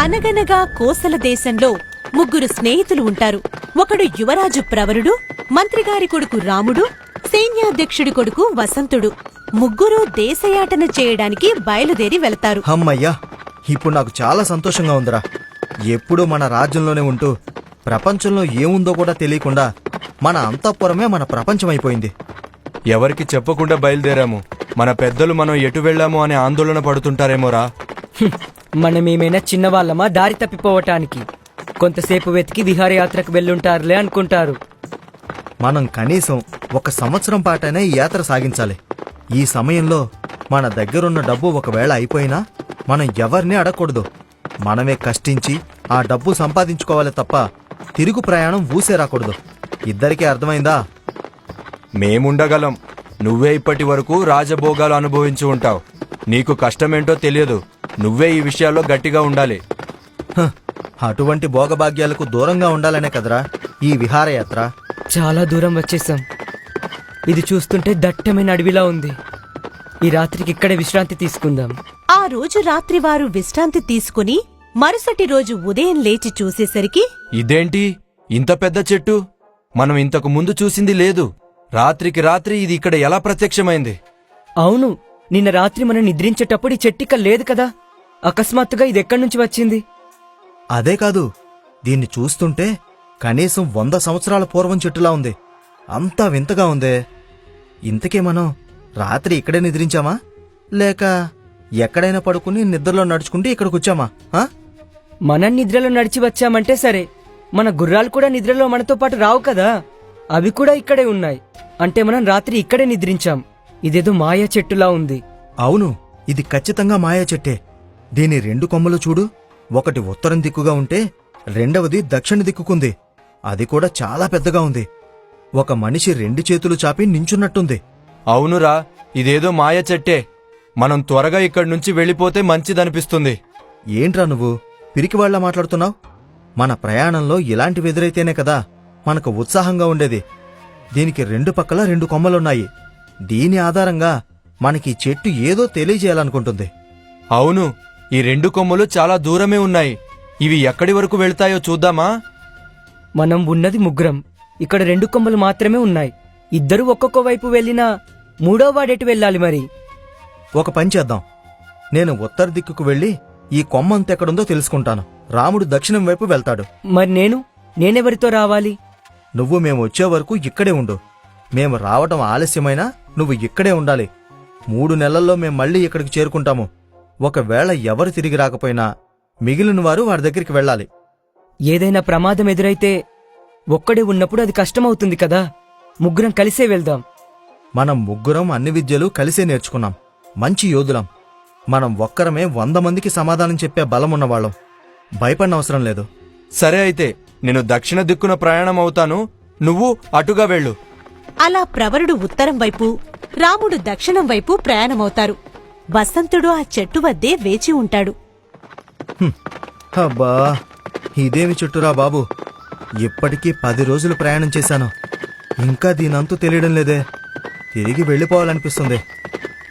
అనగనగా కోసల దేశంలో ముగ్గురు స్నేహితులు ఉంటారు. ఒకడు యువరాజు ప్రవరుడు, మంత్రిగారి కొడుకు రాముడు, సైన్యాధ్యక్షుడి కొడుకు వసంతుడు. ముగ్గురూ దేశయాటన చేయడానికి బయలుదేరి వెళతారు. అమ్మయ్యా, ఇప్పుడు నాకు చాలా సంతోషంగా ఉందిరా. ఎప్పుడూ మన రాజ్యంలోనే ఉంటూ ప్రపంచంలో ఏముందో కూడా తెలియకుండా మన అంతఃపురమే మన ప్రపంచమైపోయింది. ఎవరికి చెప్పకుండా బయలుదేరాము. మన పెద్దలు మనం ఎటు వెళ్లాము అనే ఆందోళన పడుతుంటారేమోరా. మనమేమైనా చిన్నవాళ్ళమా దారి తప్పిపోవటానికి? కొంతసేపు వెతికి విహారయాత్రకు వెళ్ళుంటారులే అనుకుంటారు. మనం కనీసం 1 సంవత్సరం పాటైనా ఈ యాత్ర సాగించాలి. ఈ సమయంలో మన దగ్గరున్న డబ్బు ఒకవేళ అయిపోయినా మనం ఎవరిని అడగకూడదు. మనమే కష్టించి ఆ డబ్బు సంపాదించుకోవాలి తప్ప తిరుగు ప్రయాణం ఊసే రాకూడదు. ఇద్దరికీ అర్థమైందా? మేముండగలం. నువ్వే ఇప్పటి వరకు రాజభోగాలు అనుభవించి ఉంటావు. నీకు కష్టమేంటో తెలియదు. నువ్వే ఈ విషయాల్లో గట్టిగా ఉండాలి. అటువంటి భోగభాగ్యాలకు దూరంగా ఉండాలనే కదరా ఈ విహారయాత్ర. చాలా దూరం వచ్చేసాం. ఇది చూస్తుంటే దట్టమైన అడవిలా ఉంది. ఈ రాత్రికి ఇక్కడే విశ్రాంతి తీసుకుందాం. ఆ రోజు రాత్రి వారు విశ్రాంతి తీసుకుని మరుసటి రోజు ఉదయం లేచి చూసేసరికి ఇదేంటి ఇంత పెద్ద చెట్టు? మనం ఇంతకు ముందు చూసింది లేదు. రాత్రికి రాత్రి ఇది ఇక్కడ ఎలా ప్రత్యక్షమైంది? అవును, నిన్న రాత్రి మనం నిద్రించేటప్పుడు ఈ చెట్టిక లేదు కదా. అకస్మాత్తుగా ఇది ఎక్కడి నుంచి వచ్చింది? అదే కాదు, దీన్ని చూస్తుంటే కనీసం 100 సంవత్సరాల పూర్వం చెట్టులా ఉంది. అంతా వింతగా ఉందే. ఇంతకీ మనం రాత్రి ఇక్కడే నిద్రించామా, లేక ఎక్కడైనా పడుకుని నిద్రలో నడుచుకుంటే ఇక్కడికొచ్చామా? మనం నిద్రలో నడిచి వచ్చామంటే సరే, మన గుర్రాలు కూడా నిద్రలో మనతో పాటు రావు కదా. అవి కూడా ఇక్కడే ఉన్నాయి. అంటే మనం రాత్రి ఇక్కడే నిద్రించాం. ఇదేదో మాయా చెట్టులా ఉంది. అవును, ఇది ఖచ్చితంగా మాయా చెట్టే. దీని 2 కొమ్మలు చూడు. ఒకటి ఉత్తరం దిక్కుగా ఉంటే రెండవది దక్షిణ దిక్కుకుంది. అది కూడా చాలా పెద్దగా ఉంది. ఒక మనిషి 2 చేతులు చాపి నించున్నట్టుంది. అవునురా, ఇదేదో మాయ చెట్టే. మనం త్వరగా ఇక్కడి నుంచి వెళ్ళిపోతే మంచిదనిపిస్తుంది. ఏంట్రా నువ్వు పిరికివాళ్ల మాట్లాడుతున్నావు? మన ప్రయాణంలో ఇలాంటివి ఎదురైతేనే కదా మనకు ఉత్సాహంగా ఉండేది. దీనికి 2 పక్కల 2 కొమ్మలున్నాయి. దీని ఆధారంగా మనకి చెట్టు ఏదో తెలియజేయాలనుకుంటుంది. అవును, ఈ 2 కొమ్మలు చాలా దూరమే ఉన్నాయి. ఇవి ఎక్కడి వరకు వెళ్తాయో చూద్దామా? మనం ఉన్నది ముగ్గురం. ఇక్కడ 2 కొమ్మలు మాత్రమే ఉన్నాయి. ఇద్దరు ఒక్కొక్క వైపు వెళ్ళినా మూడో వాడెటు వెళ్ళాలి మరి? ఒక పని చేద్దాం. నేను ఉత్తర దిక్కుకు వెళ్లి ఈ కొమ్మంతెక్కడుందో తెలుసుకుంటాను. రాముడు దక్షిణం వైపు వెళ్తాడు. మరి నేనెవరితో రావాలి? నువ్వు మేము వచ్చే వరకు ఇక్కడే ఉండు. మేము రావటం ఆలస్యమైనా నువ్వు ఇక్కడే ఉండాలి. 3 నెలల్లో మేం మళ్ళీ ఇక్కడికి చేరుకుంటాము. ఒకవేళ ఎవరు తిరిగి రాకపోయినా మిగిలిన వారు వారి దగ్గరికి వెళ్ళాలి. ఏదైనా ప్రమాదం ఎదురైతే ఒక్కడే ఉన్నప్పుడు అది కష్టమవుతుంది కదా. ముగ్గురం కలిసే వెళ్దాం. మనం ముగ్గురం అన్ని విద్యలు కలిసే నేర్చుకున్నాం. మంచి యోధులం. మనం ఒక్కరమే 100 మందికి సమాధానం చెప్పే బలమున్నవాళ్ళం. భయపడనవసరం లేదు. సరే అయితే నేను దక్షిణ దిక్కున ప్రయాణం అవుతాను. నువ్వు అటుగా వెళ్ళు. అలా ప్రవరుడు ఉత్తరం వైపు, రాముడు దక్షిణం వైపు ప్రయాణమవుతారు. వసంతుడు ఆ చెట్టు వద్దే వేచి ఉంటాడు. అబ్బా, ఇదేమి చెట్టురా బాబు! ఇప్పటికీ 10 రోజులు ప్రయాణం చేశాను. ఇంకా దీనంతు తెలియడం లేదే. తిరిగి వెళ్ళిపోవాలనిపిస్తుంది.